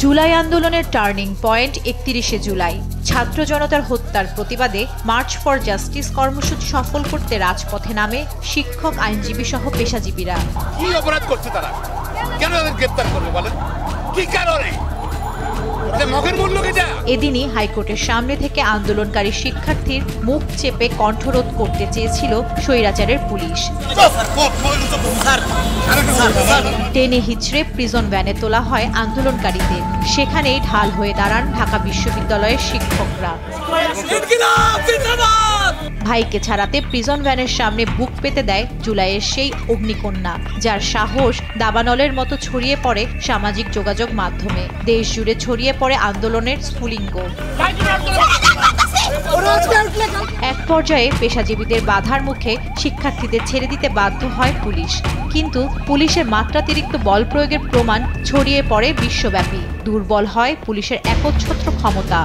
জুলাই আন্দোলনের turning point 31শে July. ছাত্র জনতার হত্যার প্রতিবাদে মার্চ ফর জাস্টিস কর্মসূচি সফল করতে রাজপথে নামে শিক্ষক, আইনজীবী সহ পেশাজীবীরা। কি অপরাধ করছে তারা? কেন তাদের গ্রেফতার করবে বলেন? কি কারণে? এদিনই হাইকোর্টের সামনে থেকে আন্দোলনকারী শিক্ষার্থীর মুখ চেপে কণ্ঠরোধ করতে চেয়েছিল স্বৈরাচারের পুলিশ। টেনে হিচড়ে প্রিজন ভ্যানে তোলা হয় আন্দোলনকারীদের। সেখানেই ঢাল হয়ে দাঁড়ান ঢাকা বিশ্ববিদ্যালয়ের শিক্ষকরা। ভাইকে ছাড়াতে প্রিজন ভ্যানের সামনে বুক পেতে দেয় জুলাইয়ের সেই অগ্নিকন্যা, যার সাহস দাবানলের মতো ছড়িয়ে পড়ে সামাজিক যোগাযোগ মাধ্যমে। দেশ জুড়ে ছড়িয়ে পড়ে আন্দোলনের স্ফুলিঙ্গ। এক পর্যায়ে পেশাজীবীদের বাধার মুখে শিক্ষার্থীদের ছেড়ে দিতে বাধ্য হয় পুলিশ। কিন্তু পুলিশের মাত্রাতিরিক্ত বল প্রয়োগের প্রমাণ ছড়িয়ে পড়ে বিশ্বব্যাপী। দুর্বল হয় পুলিশের একচ্ছত্র ক্ষমতা।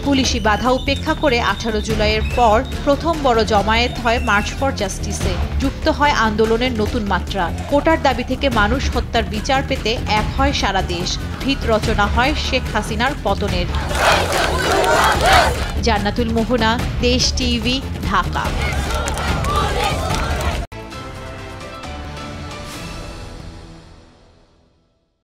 পুলিশি বাধা উপেক্ষা করে 18 জুলাইয়ের পর প্রথম বড় জমায়েত হয় মার্চ ফর জাস্টিসে। যুক্ত হয় আন্দোলনের নতুন মাত্রা। কোটার দাবি থেকে মানুষ হত্যার বিচার পেতে এক হয় সারা দেশ। ভিত রচনা হয় শেখ হাসিনার পতনের। জান্নাতুল মোহনা, দেশ টিভি, ঢাকা।